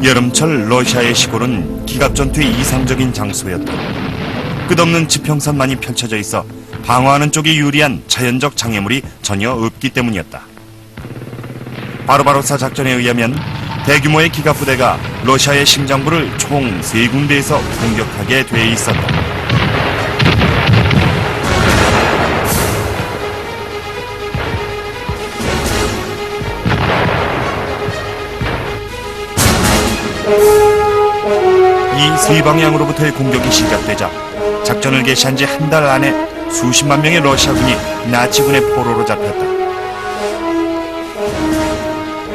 여름철 러시아의 시골은 기갑전투의 이상적인 장소였다. 끝없는 지평선만이 펼쳐져 있어 방어하는 쪽이 유리한 자연적 장애물이 전혀 없기 때문이었다. 바르바로사 작전에 의하면 대규모의 기갑부대가 러시아의 심장부를 총 3군데에서 공격하게 돼 있었다. 이 세 방향으로부터의 공격이 시작되자 작전을 개시한 지 한 달 안에 수십만 명의 러시아군이 나치군의 포로로 잡혔다.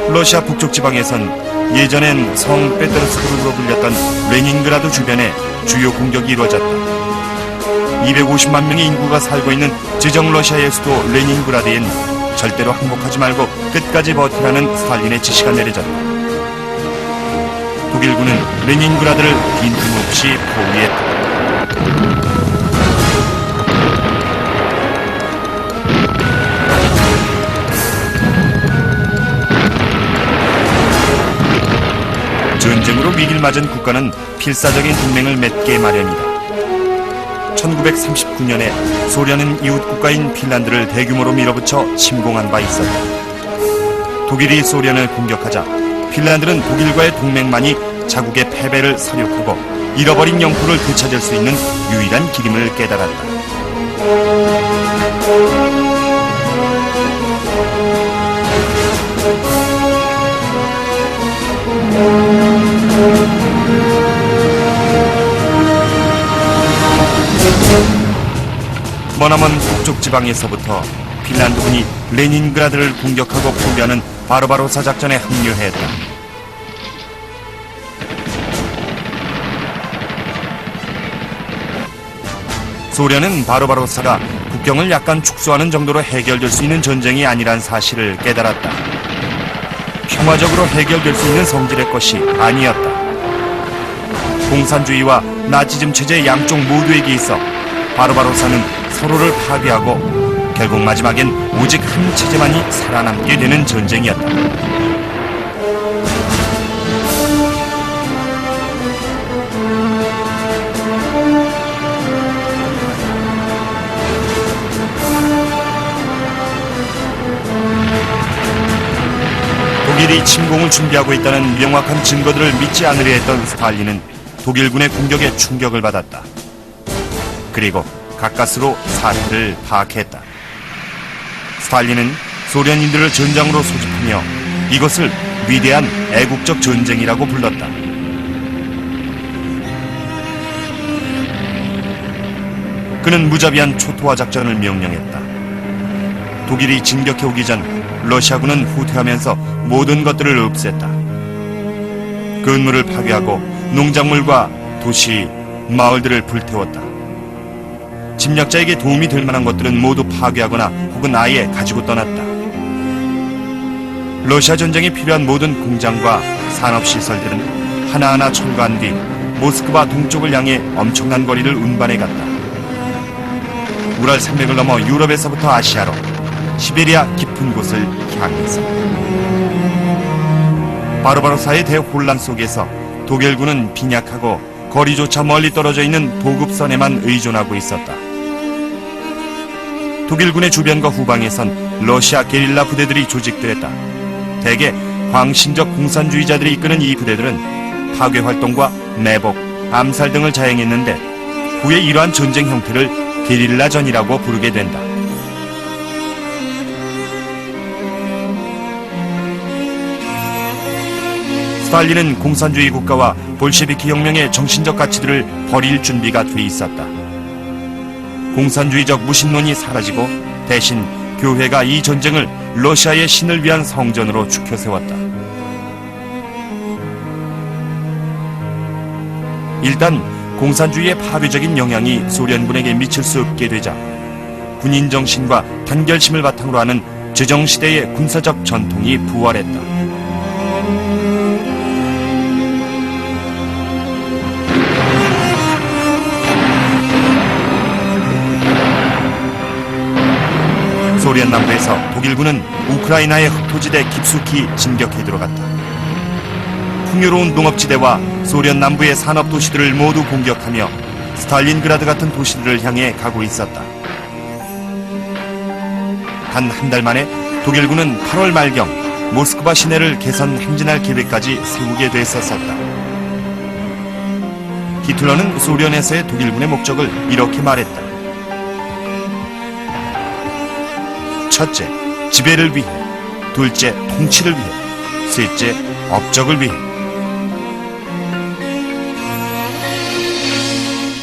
러시아 북쪽 지방에선 예전엔 성 페테르스부르크로 불렸던 레닌그라드 주변에 주요 공격이 이루어졌다. 250만 명의 인구가 살고 있는 지정 러시아의 수도 레닌그라드엔 절대로 항복하지 말고 끝까지 버티라는 스탈린의 지시가 내려졌다. 독일군은 레닌그라드를 빈틈없이 포위했다. 전쟁으로 위기를 맞은 국가는 필사적인 동맹을 맺게 마련이다. 1939년에 소련은 이웃 국가인 핀란드를 대규모로 밀어붙여 침공한 바 있었다. 독일이 소련을 공격하자 핀란드는 독일과의 동맹만이 자국의 패배를 사륙하고 잃어버린 영토를 되찾을 수 있는 유일한 길임을 깨달았다. 머나먼 북쪽 지방에서부터 핀란드군이 레닌그라드를 공격하고 포위하는 바르바로사 작전에 합류했다. 소련은 바르바로사가 국경을 약간 축소하는 정도로 해결될 수 있는 전쟁이 아니란 사실을 깨달았다. 평화적으로 해결될 수 있는 성질의 것이 아니었다. 공산주의와 나치즘 체제 양쪽 모두에게 있어 바르바로사는 서로를 파괴하고 결국 마지막엔 오직 한 체제만이 살아남게 되는 전쟁이었다. 독일이 침공을 준비하고 있다는 명확한 증거들을 믿지 않으려 했던 스탈린은 독일군의 공격에 충격을 받았다. 그리고 가까스로 사태를 파악했다. 스탈린은 소련인들을 전장으로 소집하며 이것을 위대한 애국적 전쟁이라고 불렀다. 그는 무자비한 초토화 작전을 명령했다. 독일이 진격해 오기 전 러시아군은 후퇴하면서 모든 것들을 없앴다. 건물을 파괴하고 농작물과 도시, 마을들을 불태웠다. 침략자에게 도움이 될 만한 것들은 모두 파괴하거나 혹은 아예 가지고 떠났다. 러시아 전쟁에 필요한 모든 공장과 산업시설들은 하나하나 철거한 뒤 모스크바 동쪽을 향해 엄청난 거리를 운반해 갔다. 우랄 산맥을 넘어 유럽에서부터 아시아로, 시베리아 깊은 곳을 향해서. 바르바로사의 대혼란 속에서 독일군은 빈약하고 거리조차 멀리 떨어져 있는 보급선에만 의존하고 있었다. 독일군의 주변과 후방에선 러시아 게릴라 부대들이 조직되었다. 대개 광신적 공산주의자들이 이끄는 이 부대들은 파괴 활동과 매복, 암살 등을 자행했는데 후에 이러한 전쟁 형태를 게릴라전이라고 부르게 된다. 스탈린은 공산주의 국가와 볼셰비키 혁명의 정신적 가치들을 버릴 준비가 돼 있었다. 공산주의적 무신론이 사라지고 대신 교회가 이 전쟁을 러시아의 신을 위한 성전으로 축혀 세웠다. 일단 공산주의의 파괴적인 영향이 소련군에게 미칠 수 없게 되자 군인 정신과 단결심을 바탕으로 하는 제정시대의 군사적 전통이 부활했다. 소련 남부에서 독일군은 우크라이나의 흑토지대 깊숙이 진격해 들어갔다. 풍요로운 농업지대와 소련 남부의 산업 도시들을 모두 공격하며 스탈린그라드 같은 도시들을 향해 가고 있었다. 단 한 달 만에 독일군은 8월 말경 모스크바 시내를 개선 행진할 계획까지 세우게 됐었다. 히틀러는 소련에서의 독일군의 목적을 이렇게 말했다. 첫째, 지배를 위해. 둘째, 통치를 위해. 셋째, 업적을 위해.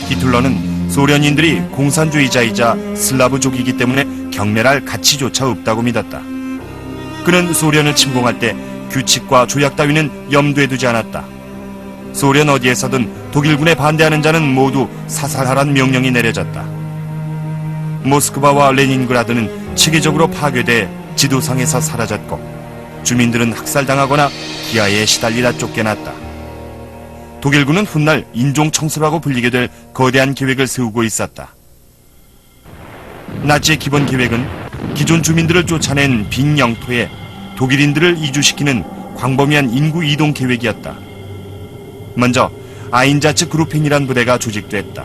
히틀러는 소련인들이 공산주의자이자 슬라브족이기 때문에 경멸할 가치조차 없다고 믿었다. 그는 소련을 침공할 때 규칙과 조약 따위는 염두에 두지 않았다. 소련 어디에서든 독일군에 반대하는 자는 모두 사살하란 명령이 내려졌다. 모스크바와 레닌그라드는 체계적으로 파괴돼 지도상에서 사라졌고 주민들은 학살당하거나 기아에 시달리다 쫓겨났다. 독일군은 훗날 인종청소라고 불리게 될 거대한 계획을 세우고 있었다. 나치의 기본 계획은 기존 주민들을 쫓아낸 빈 영토에 독일인들을 이주시키는 광범위한 인구 이동 계획이었다. 먼저 아인자츠 그룹행이란 부대가 조직됐다.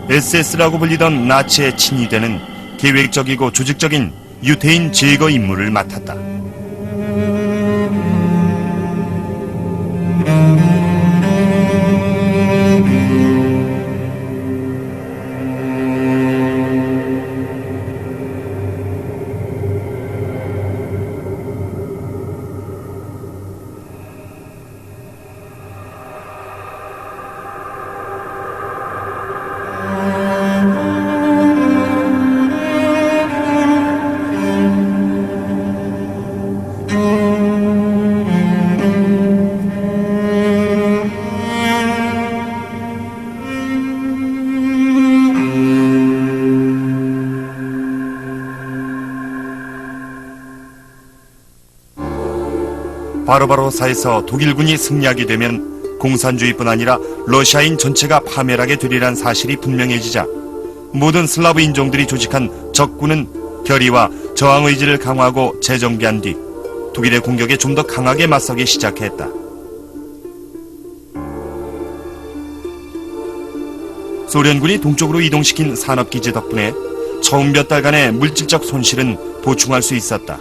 SS라고 불리던 나치의 친위대는 계획적이고 조직적인 유태인 제거 임무를 맡았다. 바르바로사에서 독일군이 승리하게 되면 공산주의뿐 아니라 러시아인 전체가 파멸하게 되리란 사실이 분명해지자 모든 슬라브 인종들이 조직한 적군은 결의와 저항 의지를 강화하고 재정비한 뒤 독일의 공격에 좀 더 강하게 맞서기 시작했다. 소련군이 동쪽으로 이동시킨 산업기지 덕분에 처음 몇 달간의 물질적 손실은 보충할 수 있었다.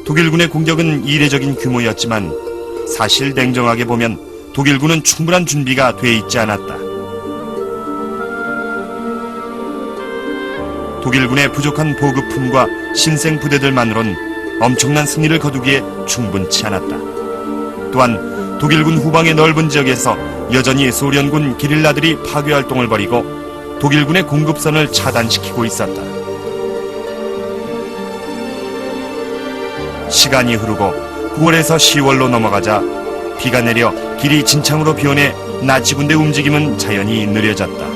독일군의 공격은 이례적인 규모였지만 사실 냉정하게 보면 독일군은 충분한 준비가 돼 있지 않았다. 독일군의 부족한 보급품과 신생 부대들만으론 엄청난 승리를 거두기에 충분치 않았다. 또한 독일군 후방의 넓은 지역에서 여전히 소련군 게릴라들이 파괴 활동을 벌이고 독일군의 공급선을 차단시키고 있었다. 시간이 흐르고 9월에서 10월로 넘어가자 비가 내려 길이 진창으로 비오내 나치 군대 움직임은 자연히 느려졌다.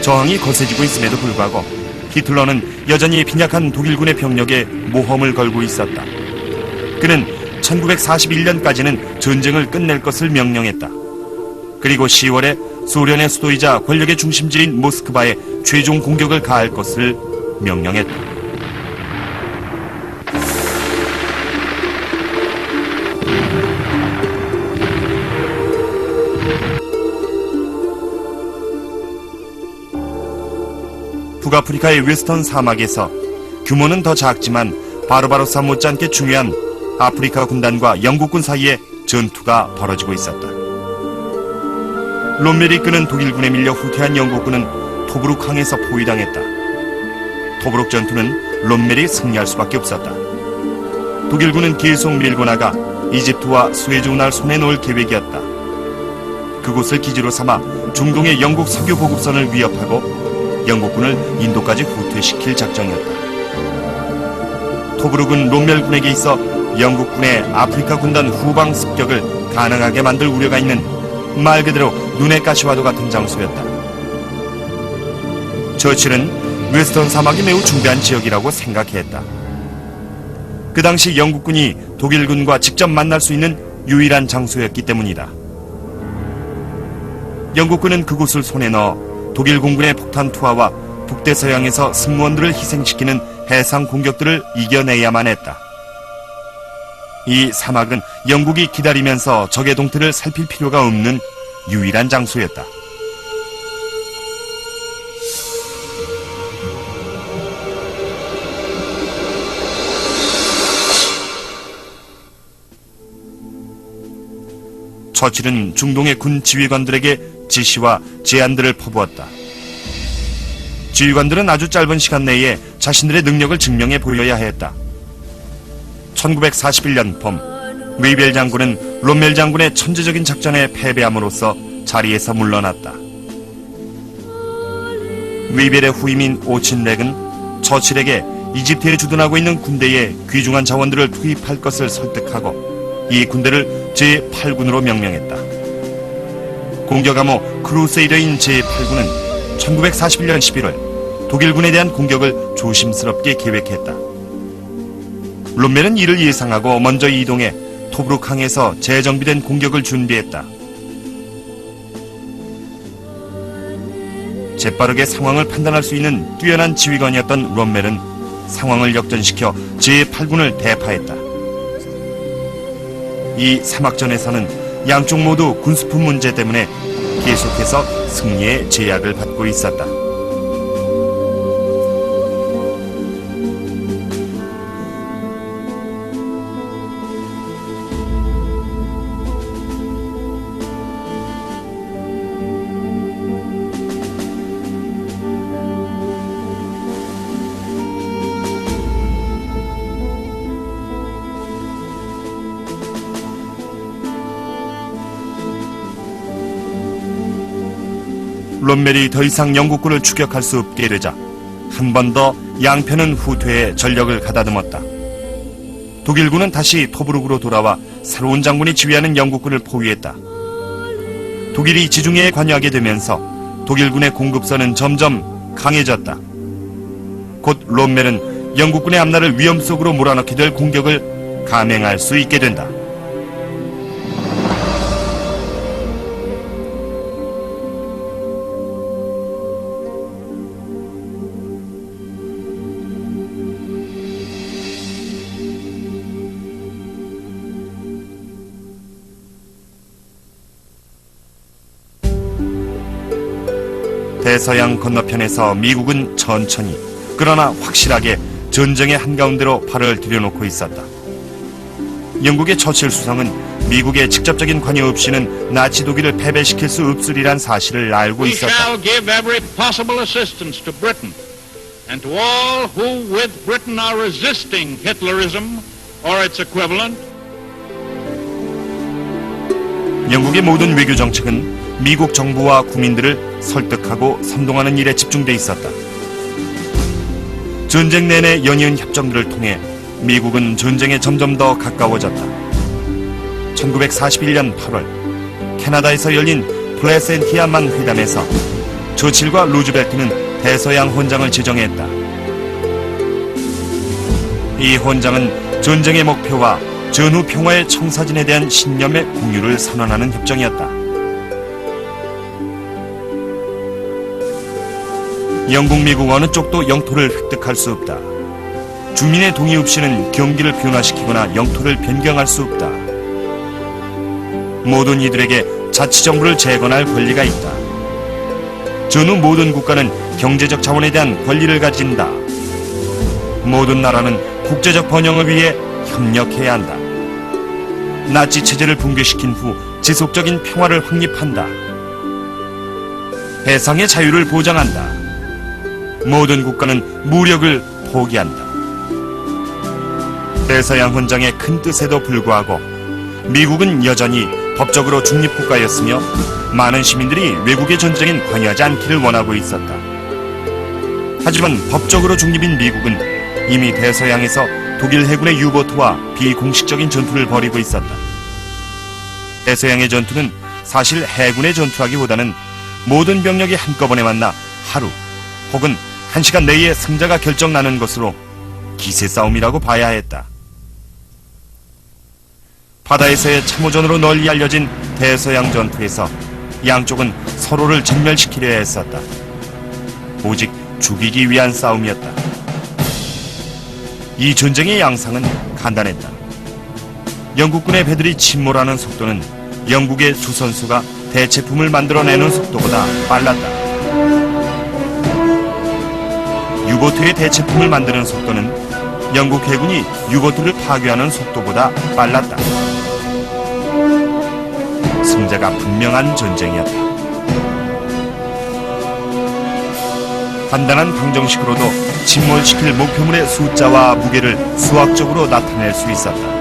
저항이 거세지고 있음에도 불구하고 히틀러는 여전히 빈약한 독일군의 병력에 모험을 걸고 있었다. 그는 1941년까지는 전쟁을 끝낼 것을 명령했다. 그리고 10월에 소련의 수도이자 권력의 중심지인 모스크바에 최종 공격을 가할 것을 명령했다. 북아프리카의 웨스턴 사막에서 규모는 더 작지만 바르바로사 못지않게 중요한 아프리카 군단과 영국군 사이에 전투가 벌어지고 있었다. 롬멜이 이끄는 독일군에 밀려 후퇴한 영국군은 토브룩항에서 포위당했다. 토브룩 전투는 롬멜이 승리할 수밖에 없었다. 독일군은 계속 밀고 나가 이집트와 수에즈 운하를 손에 놓을 계획이었다. 그곳을 기지로 삼아 중동의 영국 석유 보급선을 위협하고 영국군을 인도까지 후퇴시킬 작정이었다. 토브룩은 롬멜군에게 있어 영국군의 아프리카 군단 후방 습격을 가능하게 만들 우려가 있는 말 그대로 눈의 가시와도 같은 장소였다. 처칠은 웨스턴 사막이 매우 중대한 지역이라고 생각했다. 그 당시 영국군이 독일군과 직접 만날 수 있는 유일한 장소였기 때문이다. 영국군은 그곳을 손에 넣어 독일 공군의 폭탄 투하와 북대서양에서 승무원들을 희생시키는 해상 공격들을 이겨내야만 했다. 이 사막은 영국이 기다리면서 적의 동태를 살필 필요가 없는 유일한 장소였다. 처칠은 중동의 군 지휘관들에게 지시와 제안들을 퍼부었다. 지휘관들은 아주 짧은 시간 내에 자신들의 능력을 증명해 보여야 했다. 1941년 봄, 위벨 장군은 롬멜 장군의 천재적인 작전에 패배함으로써 자리에서 물러났다. 위벨의 후임인 오친렉은 처칠에게 이집트에 주둔하고 있는 군대에 귀중한 자원들을 투입할 것을 설득하고 이 군대를 제8군으로 명명했다. 공격암호 크루세이더인 제8군은 1941년 11월 독일군에 대한 공격을 조심스럽게 계획했다. 롬멜은 이를 예상하고 먼저 이동해 토브룩항에서 재정비된 공격을 준비했다. 재빠르게 상황을 판단할 수 있는 뛰어난 지휘관이었던 롬멜은 상황을 역전시켜 제8군을 대파했다. 이 사막전에서는 양쪽 모두 군수품 문제 때문에 계속해서 승리의 제약을 받고 있었다. 롬멜이 더 이상 영국군을 추격할 수 없게 되자 한 번 더 양편은 후퇴에 전력을 가다듬었다. 독일군은 다시 토브룩으로 돌아와 새로운 장군이 지휘하는 영국군을 포위했다. 독일이 지중해에 관여하게 되면서 독일군의 공급선은 점점 강해졌다. 곧 롬멜은 영국군의 앞날을 위험 속으로 몰아넣게 될 공격을 감행할 수 있게 된다. 대서양 건너편에서 미국은 천천히 그러나 확실하게 전쟁의 한가운데로 팔을 들여놓고 있었다. 영국의 처칠 수상은 미국의 직접적인 관여 없이는 나치 독일을 패배시킬 수 없으리란 사실을 알고 있었다. We shall give every possible assistance to Britain and to all who with Britain are resisting Hitlerism or its equivalent. 영국의 모든 외교 정책은 미국 정부와 국민들을 설득하고 선동하는 일에 집중돼 있었다. 전쟁 내내 연이은 협정들을 통해 미국은 전쟁에 점점 더 가까워졌다. 1941년 8월 캐나다에서 열린 플레센티아만 회담에서 처칠과 루즈벨트는 대서양 헌장을 지정했다. 이 헌장은 전쟁의 목표와 전후 평화의 청사진에 대한 신념의 공유를 선언하는 협정이었다. 영국, 미국 어느 쪽도 영토를 획득할 수 없다. 주민의 동의 없이는 경기를 변화시키거나 영토를 변경할 수 없다. 모든 이들에게 자치정부를 재건할 권리가 있다. 전후 모든 국가는 경제적 자원에 대한 권리를 가진다. 모든 나라는 국제적 번영을 위해 협력해야 한다. 나치 체제를 붕괴시킨 후 지속적인 평화를 확립한다. 해상의 자유를 보장한다. 모든 국가는 무력을 포기한다. 대서양 헌장의 큰 뜻에도 불구하고 미국은 여전히 법적으로 중립국가였으며 많은 시민들이 외국의 전쟁엔 관여하지 않기를 원하고 있었다. 하지만 법적으로 중립인 미국은 이미 대서양에서 독일 해군의 유보트와 비공식적인 전투를 벌이고 있었다. 대서양의 전투는 사실 해군의 전투라기보다는 모든 병력이 한꺼번에 만나 하루 혹은 1시간 내에 승자가 결정나는 것으로 기세 싸움이라고 봐야 했다. 바다에서의 참호전으로 널리 알려진 대서양 전투에서 양쪽은 서로를 전멸시키려 했었다. 오직 죽이기 위한 싸움이었다. 이 전쟁의 양상은 간단했다. 영국군의 배들이 침몰하는 속도는 영국의 주선수가 대체품을 만들어내는 속도보다 빨랐다. 유보트의 대체품을 만드는 속도는 영국 해군이 유보트를 파괴하는 속도보다 빨랐다. 승자가 분명한 전쟁이었다. 간단한 방정식으로도 침몰시킬 목표물의 숫자와 무게를 수학적으로 나타낼 수 있었다.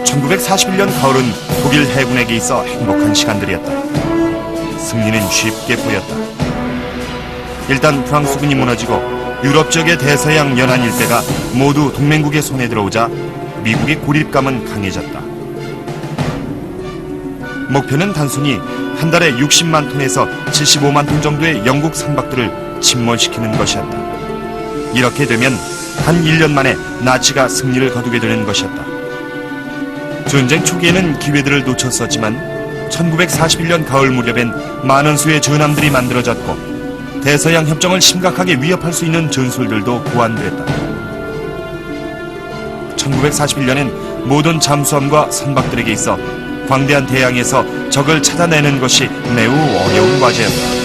1941년 가을은 독일 해군에게 있어 행복한 시간들이었다. 승리는 쉽게 보였다. 일단 프랑스군이 무너지고 유럽 지역의 대서양 연안 일대가 모두 동맹국의 손에 들어오자 미국의 고립감은 강해졌다. 목표는 단순히 한 달에 60만 톤에서 75만 톤 정도의 영국 선박들을 침몰시키는 것이었다. 이렇게 되면 단 1년 만에 나치가 승리를 거두게 되는 것이었다. 전쟁 초기에는 기회들을 놓쳤었지만 1941년 가을 무렵엔 많은 수의 전함들이 만들어졌고 대서양 협정을 심각하게 위협할 수 있는 전술들도 보완됐다. 1941년엔 모든 잠수함과 선박들에게 있어 광대한 대양에서 적을 찾아내는 것이 매우 어려운 과제였다.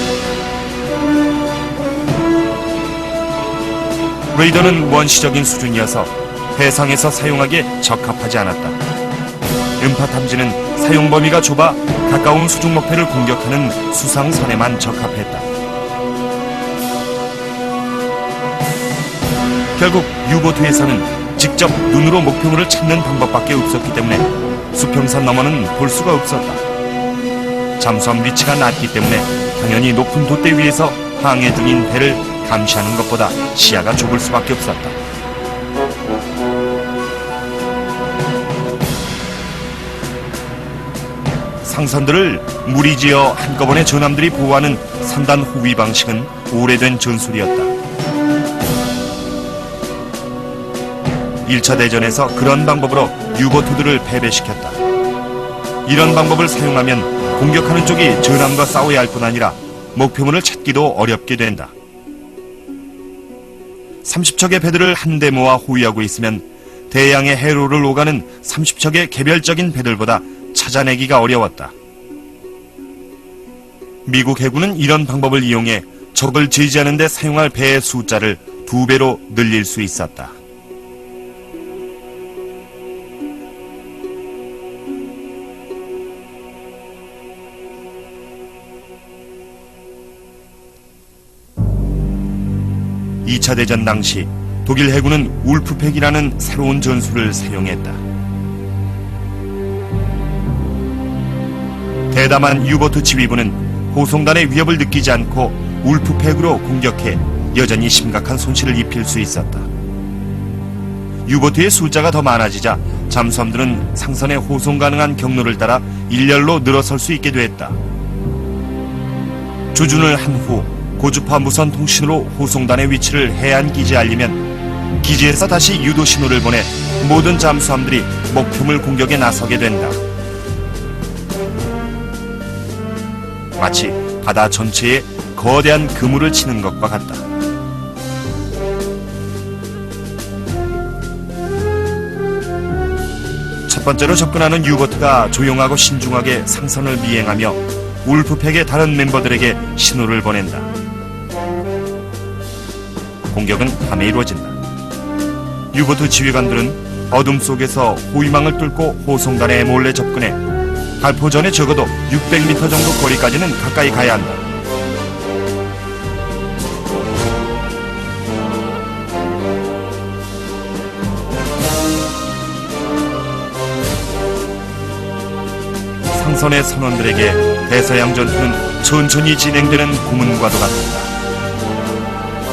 레이더는 원시적인 수준이어서 해상에서 사용하기에 적합하지 않았다. 음파 탐지는 사용 범위가 좁아 가까운 수중 목표를 공격하는 수상선에만 적합했다. 결국 유보트에서는 직접 눈으로 목표물을 찾는 방법밖에 없었기 때문에 수평선 너머는 볼 수가 없었다. 잠수함 위치가 낮기 때문에 당연히 높은 돛대 위에서 항해 중인 배를 감시하는 것보다 시야가 좁을 수밖에 없었다. 상선들을 무리지어 한꺼번에 전함들이 보호하는 산단 호위 방식은 오래된 전술이었다. 1차 대전에서 그런 방법으로 유보트들을 패배시켰다. 이런 방법을 사용하면 공격하는 쪽이 전함과 싸워야 할 뿐 아니라 목표물을 찾기도 어렵게 된다. 30척의 배들을 한데 모아 호위하고 있으면 대양의 해로를 오가는 30척의 개별적인 배들보다 찾아내기가 어려웠다. 미국 해군은 이런 방법을 이용해 적을 제지하는 데 사용할 배의 숫자를 2배로 늘릴 수 있었다. 이 차 대전 당시 독일 해군은 울프팩이라는 새로운 전술을 사용했다. 대담한 유보트 지휘부는 호송단의 위협을 느끼지 않고 울프팩으로 공격해 여전히 심각한 손실을 입힐 수 있었다. 유보트의 숫자가 더 많아지자 잠수함들은 상선에 호송 가능한 경로를 따라 일렬로 늘어설 수 있게 됐다. 조준을 한 후 고주파 무선 통신으로 호송단의 위치를 해안 기지에 알리면 기지에서 다시 유도 신호를 보내 모든 잠수함들이 목표물 공격에 나서게 된다. 마치 바다 전체에 거대한 그물을 치는 것과 같다. 첫 번째로 접근하는 유보트가 조용하고 신중하게 상선을 미행하며 울프팩의 다른 멤버들에게 신호를 보낸다. 공격은 밤에 이루어진다. 유보트 지휘관들은 어둠 속에서 호위망을 뚫고 호송단에 몰래 접근해 발포 전에 적어도 600m 정도 거리까지는 가까이 가야 한다. 상선의 선원들에게 대서양 전투는 천천히 진행되는 고문과도 같았다.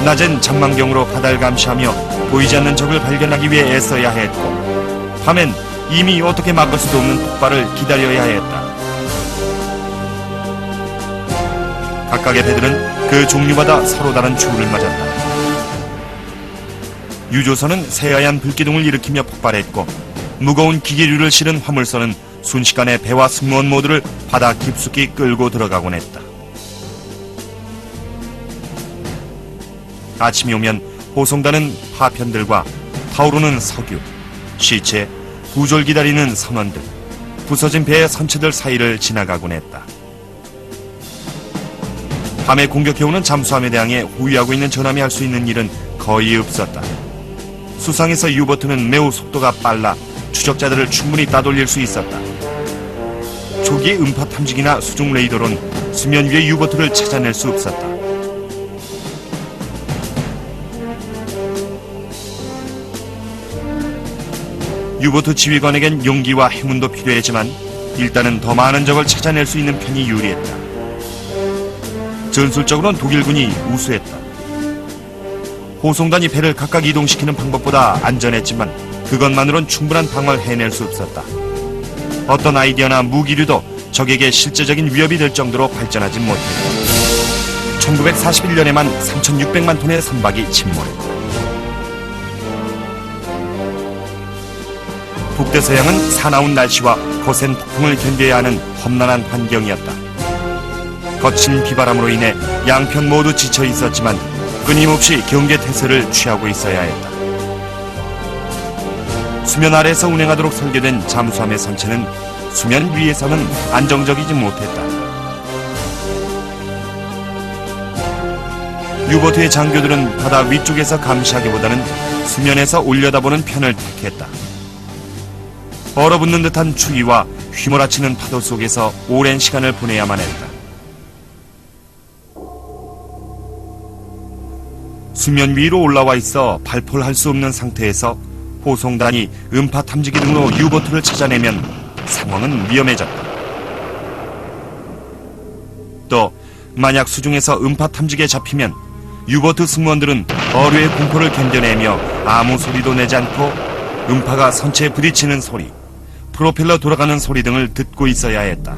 낮엔 장망경으로 바다를 감시하며 보이지 않는 적을 발견하기 위해 애써야 했고 밤엔 이미 어떻게 막을 수도 없는 폭발을 기다려야 했다. 각각의 배들은 그 종류마다 서로 다른 추울을 맞았다. 유조선은 새하얀 불기둥을 일으키며 폭발했고 무거운 기계류를 실은 화물선은 순식간에 배와 승무원 모두를 바다 깊숙이 끌고 들어가곤 했다. 아침이 오면 호송단은 파편들과 타오르는 석유, 시체, 구조를 기다리는 선원들, 부서진 배의 선체들 사이를 지나가곤 했다. 밤에 공격해오는 잠수함에 대항해 호위하고 있는 전함이 할 수 있는 일은 거의 없었다. 수상에서 유보트는 매우 속도가 빨라 추적자들을 충분히 따돌릴 수 있었다. 초기의 음파 탐지기나 수중 레이더로는 수면 위의 유보트를 찾아낼 수 없었다. 유보트 지휘관에겐 용기와 행운도 필요했지만 일단은 더 많은 적을 찾아낼 수 있는 편이 유리했다. 전술적으로는 독일군이 우수했다. 호송단이 배를 각각 이동시키는 방법보다 안전했지만 그것만으론 충분한 방어를 해낼 수 없었다. 어떤 아이디어나 무기류도 적에게 실제적인 위협이 될 정도로 발전하지 못했다. 1941년에만 3,600만 톤의 선박이 침몰했다. 북대서양은 사나운 날씨와 거센 폭풍을 견뎌야 하는 험난한 환경이었다. 거친 비바람으로 인해 양편 모두 지쳐 있었지만 끊임없이 경계태세를 취하고 있어야 했다. 수면 아래에서 운행하도록 설계된 잠수함의 선체는 수면 위에서는 안정적이지 못했다. 유보트의 장교들은 바다 위쪽에서 감시하기보다는 수면에서 올려다보는 편을 택했다. 얼어붙는 듯한 추위와 휘몰아치는 파도 속에서 오랜 시간을 보내야만 했다. 수면 위로 올라와 있어 발포를 할 수 없는 상태에서 호송단이 음파 탐지기 등으로 유보트를 찾아내면 상황은 위험해졌다. 또 만약 수중에서 음파 탐지기에 잡히면 유보트 승무원들은 어뢰의 공포를 견뎌내며 아무 소리도 내지 않고 음파가 선체에 부딪히는 소리, 프로펠러 돌아가는 소리 등을 듣고 있어야 했다.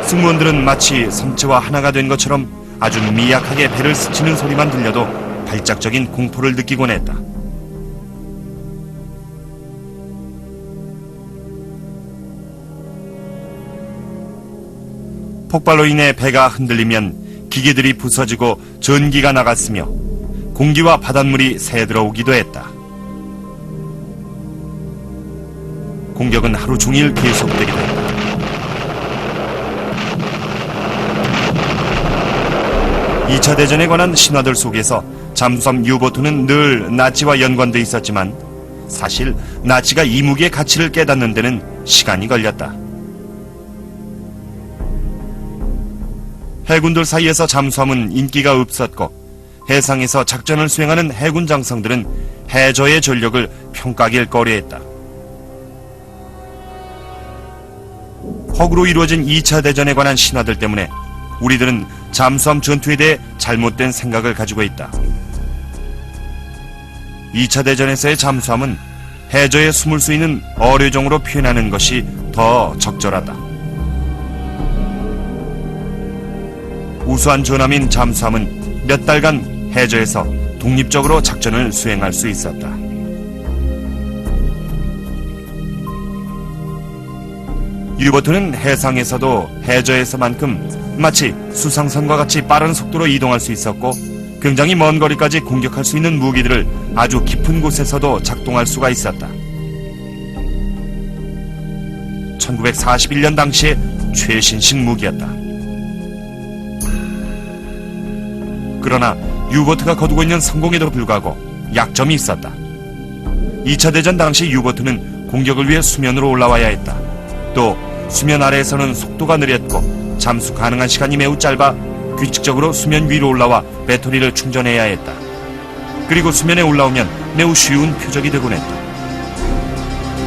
승무원들은 마치 선체와 하나가 된 것처럼 아주 미약하게 배를 스치는 소리만 들려도 발작적인 공포를 느끼곤 했다. 폭발로 인해 배가 흔들리면 기계들이 부서지고 전기가 나갔으며 공기와 바닷물이 새들어오기도 했다. 공격은 하루 종일 계속되기도 했다. 이 차 대전에 관한 신화들 속에서 잠수함 유보트는 늘 나치와 연관돼 있었지만 사실 나치가 이 무기의 가치를 깨닫는 데는 시간이 걸렸다. 해군들 사이에서 잠수함은 인기가 없었고 해상에서 작전을 수행하는 해군 장성들은 해저의 전력을 평가길 꺼려했다. 허구로 이루어진 2차 대전에 관한 신화들 때문에 우리들은 잠수함 전투에 대해 잘못된 생각을 가지고 있다. 2차 대전에서의 잠수함은 해저에 숨을 수 있는 어뢰종으로 표현하는 것이 더 적절하다. 우수한 전함인 잠수함은 몇 달간 해저에서 독립적으로 작전을 수행할 수 있었다. 유보트는 해상에서도 해저에서만큼 마치 수상선과 같이 빠른 속도로 이동할 수 있었고 굉장히 먼 거리까지 공격할 수 있는 무기들을 아주 깊은 곳에서도 작동할 수가 있었다. 1941년 당시의 최신식 무기였다. 그러나 유보트가 거두고 있는 성공에도 불구하고 약점이 있었다. 2차 대전 당시 유보트는 공격을 위해 수면으로 올라와야 했다. 또 수면 아래에서는 속도가 느렸고 잠수 가능한 시간이 매우 짧아 규칙적으로 수면 위로 올라와 배터리를 충전해야 했다. 그리고 수면에 올라오면 매우 쉬운 표적이 되곤 했다.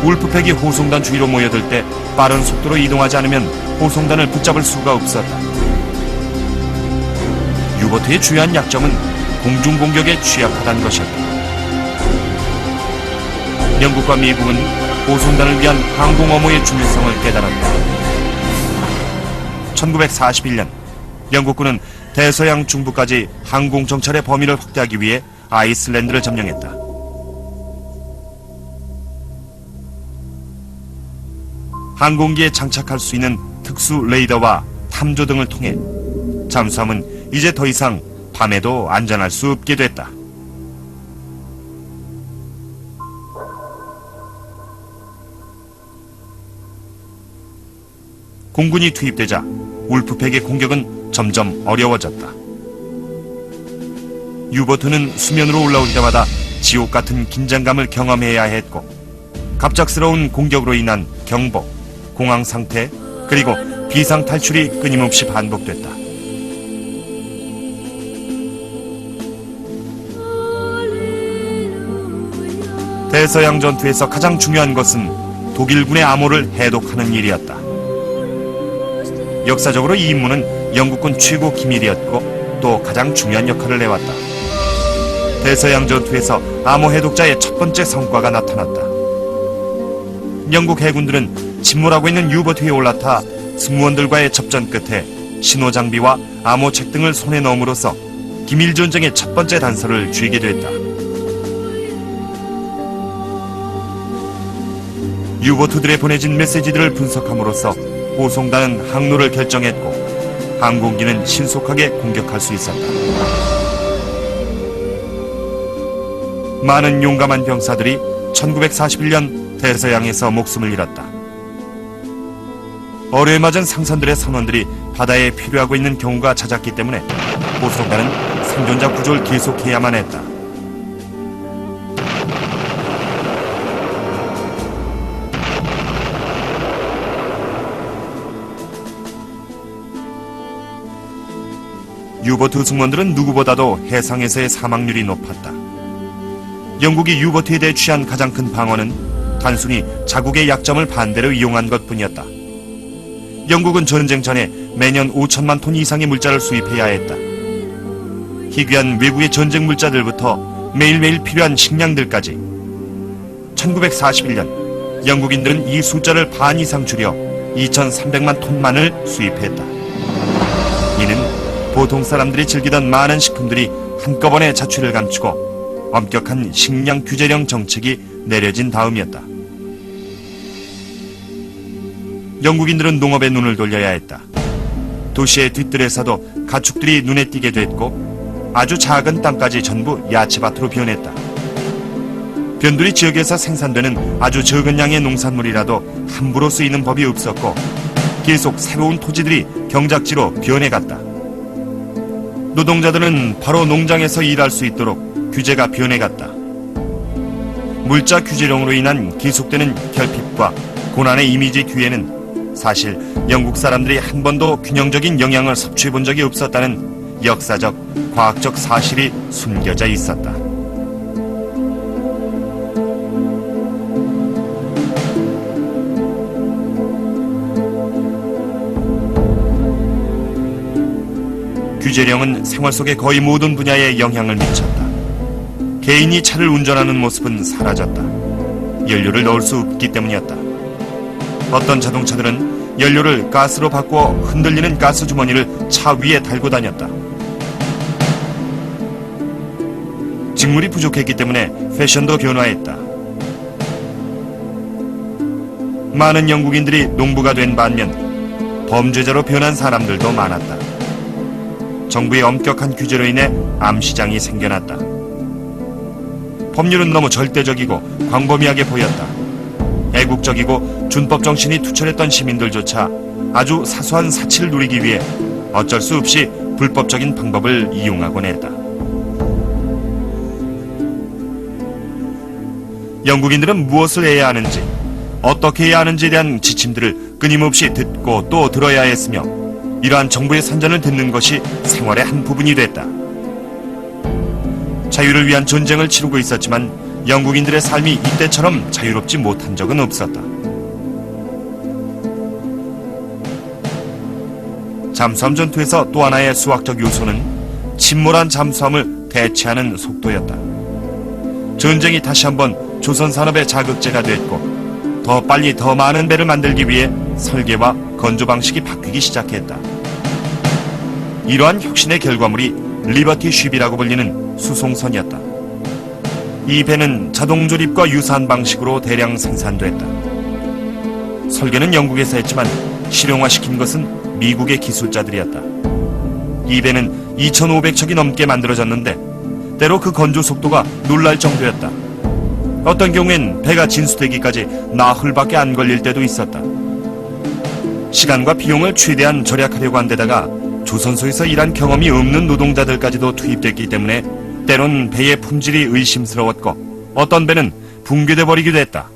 울프팩이 호송단 주위로 모여들 때 빠른 속도로 이동하지 않으면 호송단을 붙잡을 수가 없었다. 유보트의 주요한 약점은 공중 공격에 취약하다는 것이었다. 영국과 미국은 호송단을 위한 항공 어모의 중요성을 깨달았다. 1941년 영국군은 대서양 중부까지 항공 정찰의 범위를 확대하기 위해 아이슬란드를 점령했다. 항공기에 장착할 수 있는 특수 레이더와 탐조 등을 통해 잠수함은 이제 더 이상 밤에도 안전할 수 없게 됐다. 공군이 투입되자 울프팩의 공격은 점점 어려워졌다. 유보트는 수면으로 올라올 때마다 지옥 같은 긴장감을 경험해야 했고, 갑작스러운 공격으로 인한 경보, 공황 상태, 그리고 비상 탈출이 끊임없이 반복됐다. 대서양 전투에서 가장 중요한 것은 독일군의 암호를 해독하는 일이었다. 역사적으로 이 임무는 영국군 최고 기밀이었고 또 가장 중요한 역할을 해왔다. 대서양 전투에서 암호 해독자의 첫 번째 성과가 나타났다. 영국 해군들은 침몰하고 있는 유보트에 올라타 승무원들과의 접전 끝에 신호 장비와 암호책 등을 손에 넣음으로써 기밀 전쟁의 첫 번째 단서를 쥐게 됐다. 유보트들에 보내진 메시지들을 분석함으로써 호송단은 항로를 결정했고 항공기는 신속하게 공격할 수 있었다. 많은 용감한 병사들이 1941년 대서양에서 목숨을 잃었다. 어뢰에 맞은 상선들의 선원들이 바다에 필요하고 있는 경우가 잦았기 때문에 호송단은 생존자 구조를 계속해야만 했다. 유보트 승무원들은 누구보다도 해상에서의 사망률이 높았다. 영국이 유보트에 대해 취한 가장 큰 방어는 단순히 자국의 약점을 반대로 이용한 것뿐이었다. 영국은 전쟁 전에 매년 5천만 톤 이상의 물자를 수입해야 했다. 희귀한 외국의 전쟁 물자들부터 매일매일 필요한 식량들까지. 1941년 영국인들은 이 숫자를 반 이상 줄여 2,300만 톤만을 수입했다. 이는 보통 사람들이 즐기던 많은 식품들이 한꺼번에 자취를 감추고 엄격한 식량 규제령 정책이 내려진 다음이었다. 영국인들은 농업에 눈을 돌려야 했다. 도시의 뒷뜰에서도 가축들이 눈에 띄게 됐고 아주 작은 땅까지 전부 야채밭으로 변했다. 변두리 지역에서 생산되는 아주 적은 양의 농산물이라도 함부로 쓰이는 법이 없었고 계속 새로운 토지들이 경작지로 변해갔다. 노동자들은 바로 농장에서 일할 수 있도록 규제가 변해갔다. 물자 규제령으로 인한 계속되는 결핍과 고난의 이미지 기회는 사실 영국 사람들이 한 번도 균형적인 영양을 섭취해 본 적이 없었다는 역사적, 과학적 사실이 숨겨져 있었다. 규제령은 생활 속의 거의 모든 분야에 영향을 미쳤다. 개인이 차를 운전하는 모습은 사라졌다. 연료를 넣을 수 없기 때문이었다. 어떤 자동차들은 연료를 가스로 바꾸어 흔들리는 가스 주머니를 차 위에 달고 다녔다. 직물이 부족했기 때문에 패션도 변화했다. 많은 영국인들이 농부가 된 반면 범죄자로 변한 사람들도 많았다. 정부의 엄격한 규제로 인해 암시장이 생겨났다. 법률은 너무 절대적이고 광범위하게 보였다. 애국적이고 준법 정신이 투철했던 시민들조차 아주 사소한 사치를 누리기 위해 어쩔 수 없이 불법적인 방법을 이용하곤 했다. 영국인들은 무엇을 해야 하는지, 어떻게 해야 하는지에 대한 지침들을 끊임없이 듣고 또 들어야 했으며 이러한 정부의 선전을 듣는 것이 생활의 한 부분이 됐다. 자유를 위한 전쟁을 치르고 있었지만 영국인들의 삶이 이때처럼 자유롭지 못한 적은 없었다. 잠수함 전투에서 또 하나의 수학적 요소는 침몰한 잠수함을 대체하는 속도였다. 전쟁이 다시 한번 조선 산업의 자극제가 됐고 더 빨리 더 많은 배를 만들기 위해 설계와 건조 방식이 바뀌기 시작했다. 이러한 혁신의 결과물이 리버티 쉽이라고 불리는 수송선이었다. 이 배는 자동 조립과 유사한 방식으로 대량 생산됐다. 설계는 영국에서 했지만 실용화시킨 것은 미국의 기술자들이었다. 이 배는 2,500척이 넘게 만들어졌는데 때로 그 건조 속도가 놀랄 정도였다. 어떤 경우엔 배가 진수되기까지 나흘밖에 안 걸릴 때도 있었다. 시간과 비용을 최대한 절약하려고 한 데다가 조선소에서 일한 경험이 없는 노동자들까지도 투입됐기 때문에 때론 배의 품질이 의심스러웠고 어떤 배는 붕괴돼 버리기도 했다.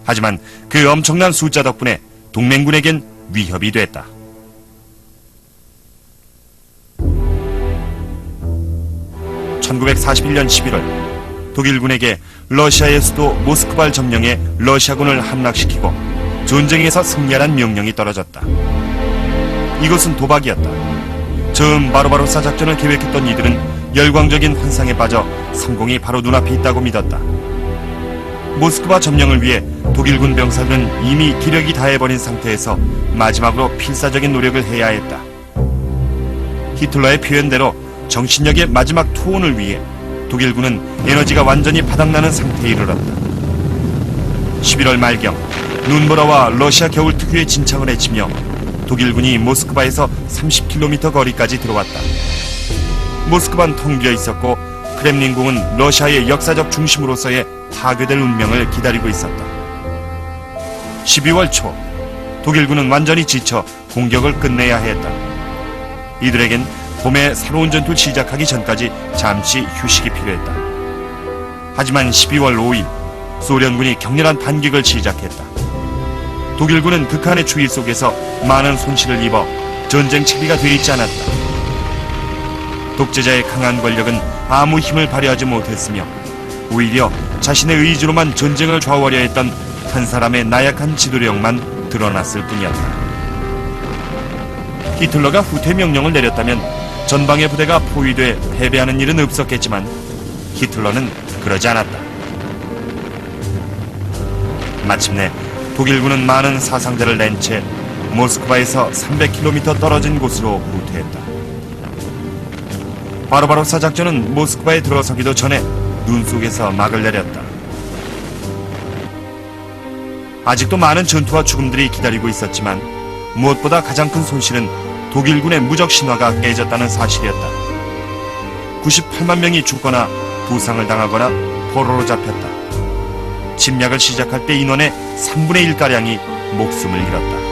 하지만 그 엄청난 숫자 덕분에 동맹군에겐 위협이 됐다. (1941년 11월) 독일군에게 러시아의 수도 모스크바를 점령해 러시아군을 함락시키고 전쟁에서 승리하라는 명령이 떨어졌다. 이것은 도박이었다. 처음 바로바로사 작전을 계획했던 이들은 열광적인 환상에 빠져 성공이 바로 눈앞에 있다고 믿었다. 모스크바 점령을 위해 독일군 병사들은 이미 기력이 다해버린 상태에서 마지막으로 필사적인 노력을 해야 했다. 히틀러의 표현대로 정신력의 마지막 투혼을 위해 독일군은 에너지가 완전히 바닥나는 상태에 이르렀다. 11월 말경 눈보라와 러시아 겨울 특유의 진창을 헤치며 독일군이 모스크바에서 30km 거리까지 들어왔다. 모스크바는 텅 비어 있었고 크렘린궁은 러시아의 역사적 중심으로서의 파괴될 운명을 기다리고 있었다. 12월 초 독일군은 완전히 지쳐 공격을 끝내야 했다. 이들에겐 봄에 새로운 전투를 시작하기 전까지 잠시 휴식이 필요했다. 하지만 12월 5일 소련군이 격렬한 반격을 시작했다. 독일군은 극한의 추위 속에서 많은 손실을 입어 전쟁 채비가 되어 있지 않았다. 독재자의 강한 권력은 아무 힘을 발휘하지 못했으며 오히려 자신의 의지로만 전쟁을 좌우하려 했던 한 사람의 나약한 지도력만 드러났을 뿐이었다. 히틀러가 후퇴 명령을 내렸다면 전방의 부대가 포위돼 패배하는 일은 없었겠지만 히틀러는 그러지 않았다. 마침내 독일군은 많은 사상자를 낸 채 모스크바에서 300km 떨어진 곳으로 후퇴했다. 바로바로사 작전은 모스크바에 들어서기도 전에 눈 속에서 막을 내렸다. 아직도 많은 전투와 죽음들이 기다리고 있었지만 무엇보다 가장 큰 손실은 독일군의 무적 신화가 깨졌다는 사실이었다. 98만 명이 죽거나 부상을 당하거나 포로로 잡혔다. 침략을 시작할 때 인원의 3분의 1가량이 목숨을 잃었다.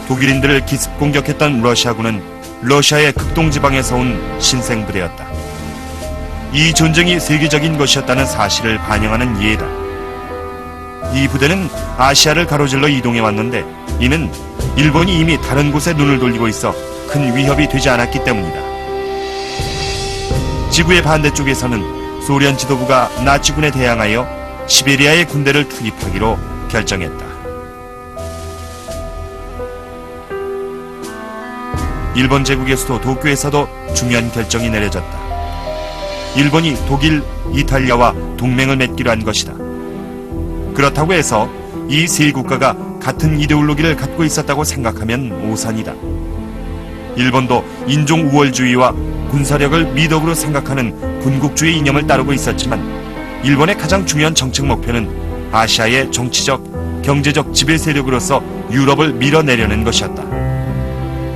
독일인들을 기습 공격했던 러시아군은 러시아의 극동지방에서 온 신생부대였다. 이 전쟁이 세계적인 것이었다는 사실을 반영하는 예다. 이 부대는 아시아를 가로질러 이동해 왔는데 이는 일본이 이미 다른 곳에 눈을 돌리고 있어 큰 위협이 되지 않았기 때문이다. 지구의 반대쪽에서는 소련 지도부가 나치군에 대항하여 시베리아의 군대를 투입하기로 결정했다. 일본 제국의 수도 도쿄에서도 중요한 결정이 내려졌다. 일본이 독일, 이탈리아와 동맹을 맺기로 한 것이다. 그렇다고 해서 이 세 국가가 같은 이데올로기를 갖고 있었다고 생각하면 오산이다. 일본도 인종 우월주의와 군사력을 미덕으로 생각하는 군국주의 이념을 따르고 있었지만 일본의 가장 중요한 정책 목표는 아시아의 정치적, 경제적 지배 세력으로서 유럽을 밀어내려는 것이었다.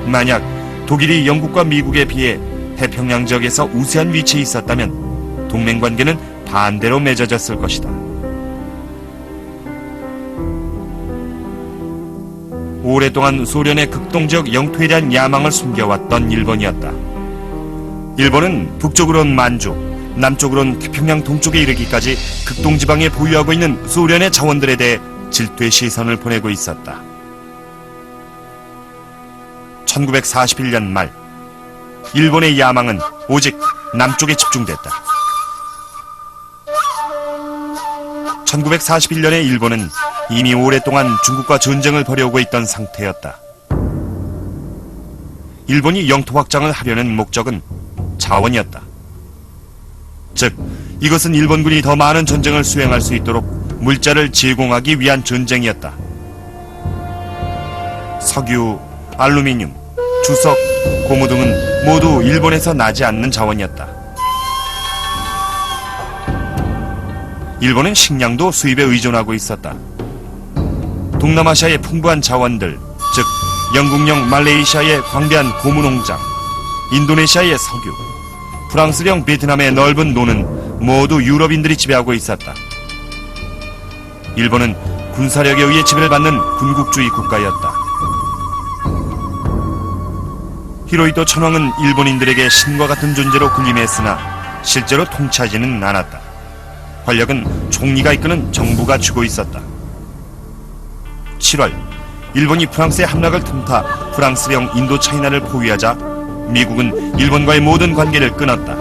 만약 독일이 영국과 미국에 비해 태평양 지역에서 우세한 위치에 있었다면 동맹관계는 반대로 맺어졌을 것이다. 오랫동안 소련의 극동지역 영토에 대한 야망을 숨겨왔던 일본이었다. 일본은 북쪽으론 만주, 남쪽으론 태평양 동쪽에 이르기까지 극동지방에 보유하고 있는 소련의 자원들에 대해 질투의 시선을 보내고 있었다. 1941년 말 일본의 야망은 오직 남쪽에 집중됐다. 1941년에 일본은 이미 오랫동안 중국과 전쟁을 벌여오고 있던 상태였다. 일본이 영토 확장을 하려는 목적은 자원이었다. 즉, 이것은 일본군이 더 많은 전쟁을 수행할 수 있도록 물자를 제공하기 위한 전쟁이었다. 석유, 알루미늄, 주석, 고무 등은 모두 일본에서 나지 않는 자원이었다. 일본은 식량도 수입에 의존하고 있었다. 동남아시아의 풍부한 자원들, 즉 영국령 말레이시아의 광대한 고무 농장, 인도네시아의 석유, 프랑스령 베트남의 넓은 노는 모두 유럽인들이 지배하고 있었다. 일본은 군사력에 의해 지배를 받는 군국주의 국가였다. 히로히토 천황은 일본인들에게 신과 같은 존재로 군림했으나 실제로 통치하지는 않았다. 권력은 총리가 이끄는 정부가 쥐고 있었다. 7월, 일본이 프랑스의 함락을 틈타 프랑스령 인도차이나를 포위하자 미국은 일본과의 모든 관계를 끊었다.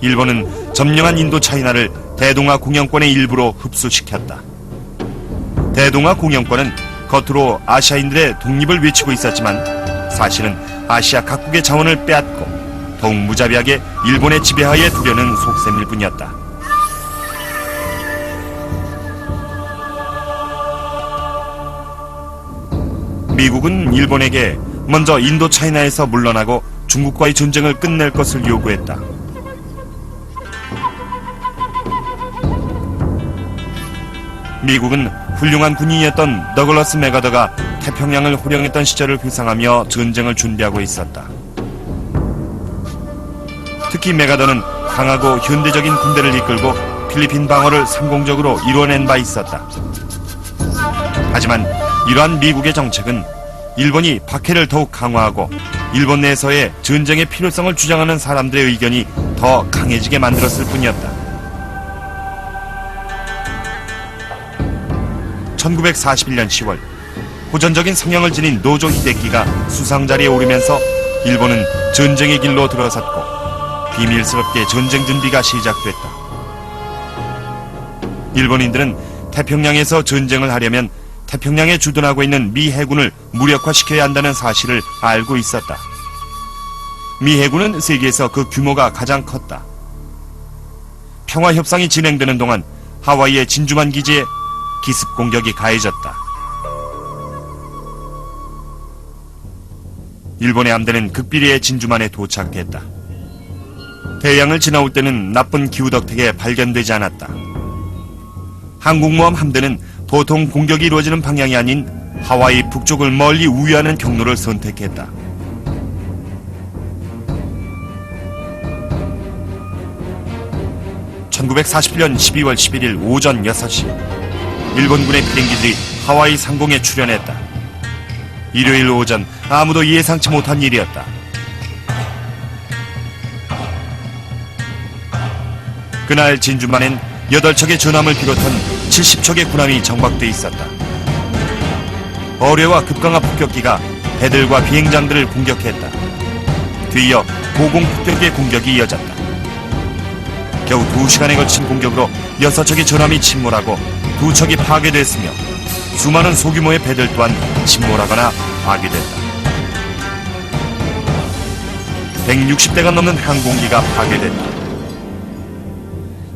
일본은 점령한 인도차이나를 대동아 공영권의 일부로 흡수시켰다. 대동아 공영권은 겉으로 아시아인들의 독립을 외치고 있었지만 사실은 아시아 각국의 자원을 빼앗고 더욱 무자비하게 일본의 지배하에 두려는 속셈일 뿐이었다. 미국은 일본에게 먼저 인도차이나에서 물러나고 중국과의 전쟁을 끝낼 것을 요구했다. 미국은 훌륭한 군인이었던 더글러스 맥아더가 태평양을 호령했던 시절을 회상하며 전쟁을 준비하고 있었다. 특히 맥아더는 강하고 현대적인 군대를 이끌고 필리핀 방어를 성공적으로 이뤄낸 바 있었다. 하지만 이러한 미국의 정책은 일본이 박해를 더욱 강화하고 일본 내에서의 전쟁의 필요성을 주장하는 사람들의 의견이 더 강해지게 만들었을 뿐이었다. 1941년 10월, 호전적인 성향을 지닌 노조 히데키가 수상자리에 오르면서 일본은 전쟁의 길로 들어섰고 비밀스럽게 전쟁 준비가 시작됐다. 일본인들은 태평양에서 전쟁을 하려면 태평양에 주둔하고 있는 미 해군을 무력화시켜야 한다는 사실을 알고 있었다. 미 해군은 세계에서 그 규모가 가장 컸다. 평화협상이 진행되는 동안 하와이의 진주만 기지에 기습 공격이 가해졌다. 일본의 함대는 극비리의 진주만에 도착했다. 대양을 지나올 때는 나쁜 기후 덕택에 발견되지 않았다. 한국모함 함대는 보통 공격이 이루어지는 방향이 아닌 하와이 북쪽을 멀리 우회하는 경로를 선택했다. (1941년 12월 11일) 오전 6시 일본군의 비행기들이 하와이 상공에 출현했다. 일요일 오전 아무도 예상치 못한 일이었다. 그날 진주만엔 8척의 전함을 비롯한 70척의 군함이 정박돼 있었다. 어뢰와 급강하 폭격기가 배들과 비행장들을 공격했다. 뒤이어 고공 폭격기의 공격이 이어졌다. 겨우 2시간에 걸친 공격으로 6척의 전함이 침몰하고 2척이 파괴됐으며 수많은 소규모의 배들 또한 침몰하거나 파괴됐다. 160대가 넘는 항공기가 파괴됐다.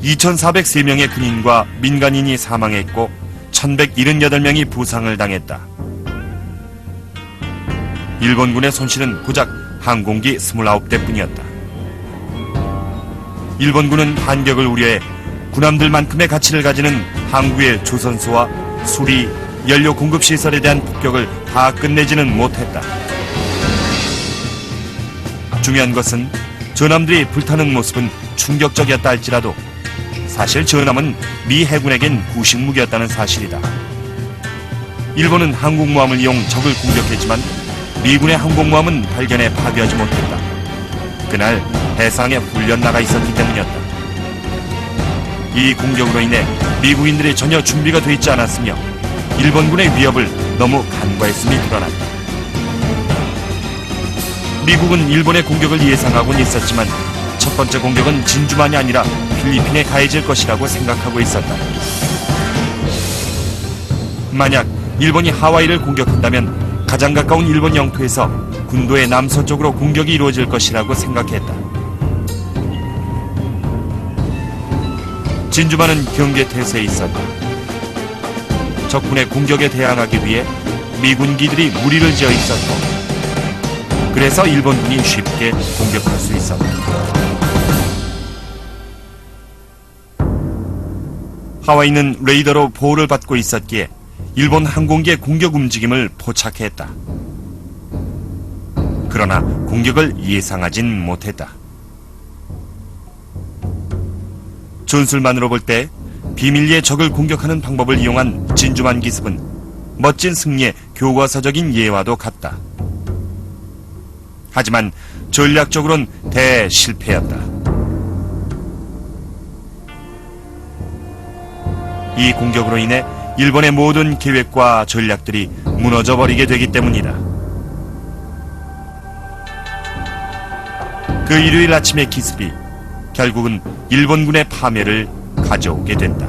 2,403명의 군인과 민간인이 사망했고 1,178명이 부상을 당했다. 일본군의 손실은 고작 항공기 29대뿐이었다. 일본군은 반격을 우려해 군함들만큼의 가치를 가지는 항구의 조선소와 수리, 연료 공급 시설에 대한 폭격을 다 끝내지는 못했다. 중요한 것은 전함들이 불타는 모습은 충격적이었다 할지라도 사실 전함은 미 해군에겐 구식무기였다는 사실이다. 일본은 항공모함을 이용 적을 공격했지만 미군의 항공모함은 발견해 파괴하지 못했다. 그날 해상에 훈련 나가 있었기 때문이었다. 이 공격으로 인해 미국인들이 전혀 준비가 되어 있지 않았으며 일본군의 위협을 너무 간과했음이 드러났다. 미국은 일본의 공격을 예상하고는 있었지만 첫 번째 공격은 진주만이 아니라 필리핀에 가해질 것이라고 생각하고 있었다. 만약 일본이 하와이를 공격한다면 가장 가까운 일본 영토에서 군도의 남서쪽으로 공격이 이루어질 것이라고 생각했다. 진주만은 경계태세에 있었다. 적군의 공격에 대항하기 위해 미군기들이 무리를 지어 있었고 그래서 일본군이 쉽게 공격할 수 있었다. 하와이는 레이더로 보호를 받고 있었기에 일본 항공기의 공격 움직임을 포착했다. 그러나 공격을 예상하진 못했다. 전술만으로 볼 때 비밀리에 적을 공격하는 방법을 이용한 진주만 기습은 멋진 승리의 교과서적인 예와도 같다. 하지만 전략적으론 대실패였다. 이 공격으로 인해 일본의 모든 계획과 전략들이 무너져버리게 되기 때문이다. 그 일요일 아침의 기습이 결국은 일본군의 파멸을 가져오게 된다.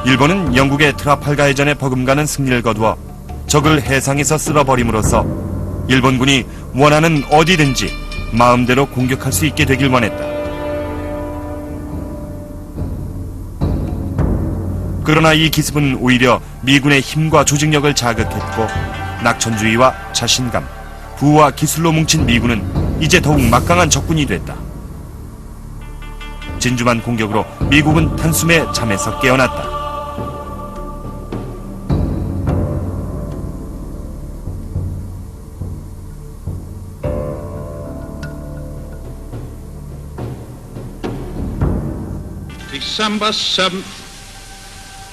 일본은 영국의 트라팔가 해전에 버금가는 승리를 거두어 적을 해상에서 쓸어버림으로써 일본군이 원하는 어디든지 마음대로 공격할 수 있게 되길 원했다. 그러나 이 기습은 오히려 미군의 힘과 조직력을 자극했고 낙천주의와 자신감, 부와 기술로 뭉친 미군은 이제 더욱 막강한 적군이 됐다. 진주만 공격으로 미국은 단숨에 잠에서 깨어났다. December 7th,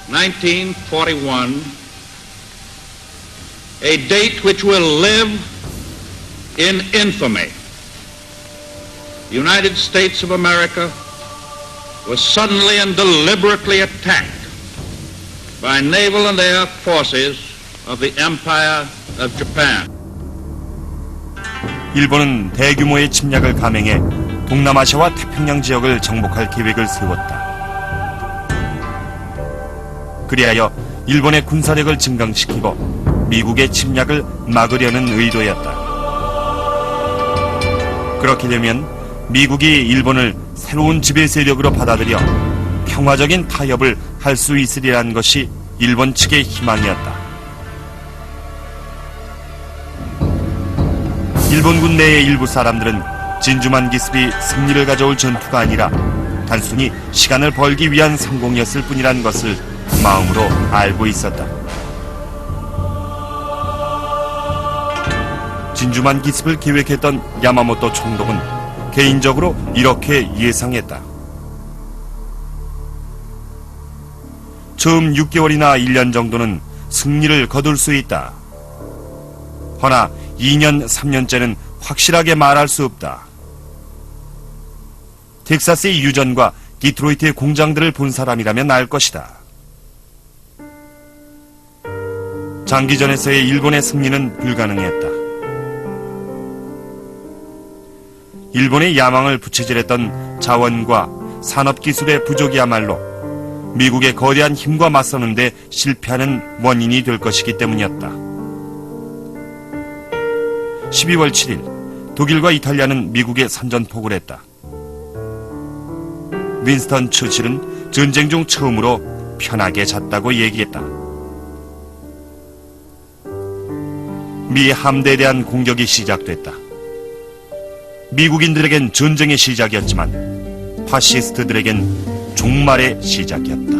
1941, a date which will live in infamy. The United States of America was suddenly and deliberately attacked by naval and air forces of the Empire of Japan. 일본은 대규모의 침략을 감행해 동남아시아와 태평양 지역을 정복할 계획을 세웠다. 그리하여 일본의 군사력을 증강시키고 미국의 침략을 막으려는 의도였다. 그렇게 되면 미국이 일본을 새로운 지배 세력으로 받아들여 평화적인 타협을 할 수 있으리란 것이 일본 측의 희망이었다. 일본군 내의 일부 사람들은 진주만 기습이 승리를 가져올 전투가 아니라 단순히 시간을 벌기 위한 성공이었을 뿐이란 것을 마음으로 알고 있었다. 진주만 기습을 계획했던 야마모토 총독은 개인적으로 이렇게 예상했다. 처음 6개월이나 1년 정도는 승리를 거둘 수 있다. 허나 2년, 3년째는 확실하게 말할 수 없다. 텍사스의 유전과 디트로이트의 공장들을 본 사람이라면 알 것이다. 장기전에서의 일본의 승리는 불가능했다. 일본의 야망을 부채질했던 자원과 산업기술의 부족이야말로 미국의 거대한 힘과 맞서는데 실패하는 원인이 될 것이기 때문이었다. 12월 7일 독일과 이탈리아는 미국에 선전포고를 했다. 윈스턴 처칠은 전쟁 중 처음으로 편하게 잤다고 얘기했다. 미 함대에 대한 공격이 시작됐다. 미국인들에겐 전쟁의 시작이었지만 파시스트들에겐 종말의 시작이었다.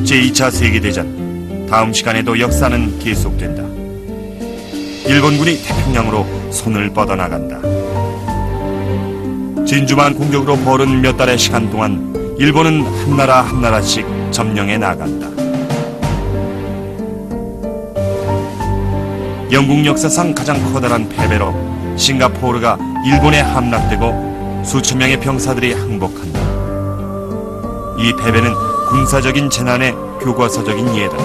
제2차 세계대전, 다음 시간에도 역사는 계속된다. 일본군이 태평양으로 손을 뻗어나간다. 진주만 공격으로 벌은 몇 달의 시간 동안 일본은 한 나라 한 나라씩 점령해 나간다. 영국 역사상 가장 커다란 패배로 싱가포르가 일본에 함락되고 수천 명의 병사들이 항복한다. 이 패배는 군사적인 재난의 교과서적인 예다.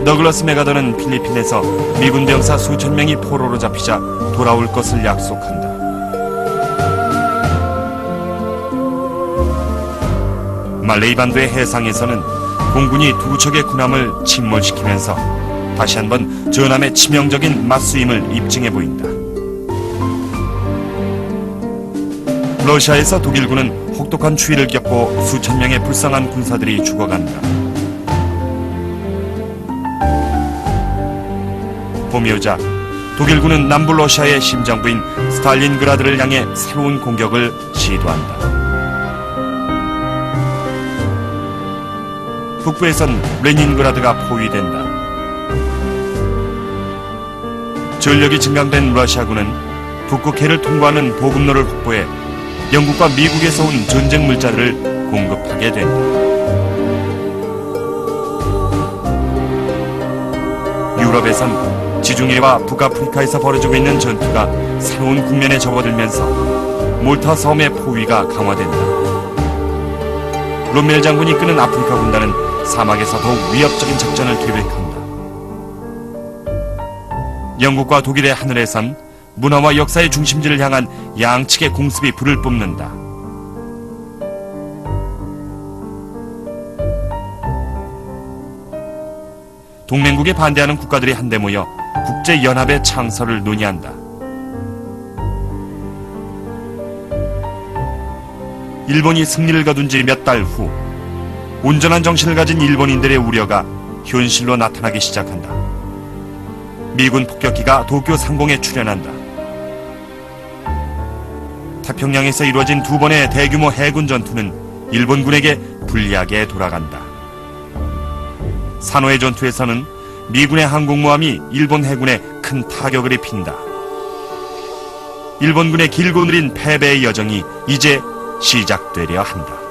더글러스 메가더는 필리핀에서 미군 병사 수천 명이 포로로 잡히자 돌아올 것을 약속한다. 말레이 반도의 해상에서는 공군이 두 척의 군함을 침몰시키면서 다시 한번 전함의 치명적인 맞수임을 입증해 보인다. 러시아에서 독일군은 혹독한 추위를 겪고 수천 명의 불쌍한 군사들이 죽어간다. 봄이 오자 독일군은 남부 러시아의 심장부인 스탈린그라드를 향해 새로운 공격을 시도한다. 북부에선 레닌그라드가 포위된다. 전력이 증강된 러시아군은 북극해를 통과하는 보급로를 확보해 영국과 미국에서 온 전쟁 물자들을 공급하게 된다. 유럽에선 지중해와 북아프리카에서 벌어지고 있는 전투가 새로운 국면에 접어들면서 몰타 섬의 포위가 강화된다. 롬멜 장군이 이끄는 아프리카 군단은 사막에서 더욱 위협적인 작전을 계획한다. 영국과 독일의 하늘에선 문화와 역사의 중심지를 향한 양측의 공습이 불을 뿜는다. 동맹국에 반대하는 국가들이 한데 모여 국제연합의 창설을 논의한다. 일본이 승리를 거둔 지 몇 달 후 온전한 정신을 가진 일본인들의 우려가 현실로 나타나기 시작한다. 미군 폭격기가 도쿄 상공에 출현한다. 태평양에서 이루어진 두 번의 대규모 해군 전투는 일본군에게 불리하게 돌아간다. 산호의 전투에서는 미군의 항공모함이 일본 해군에 큰 타격을 입힌다. 일본군의 길고 느린 패배의 여정이 이제 시작되려 한다.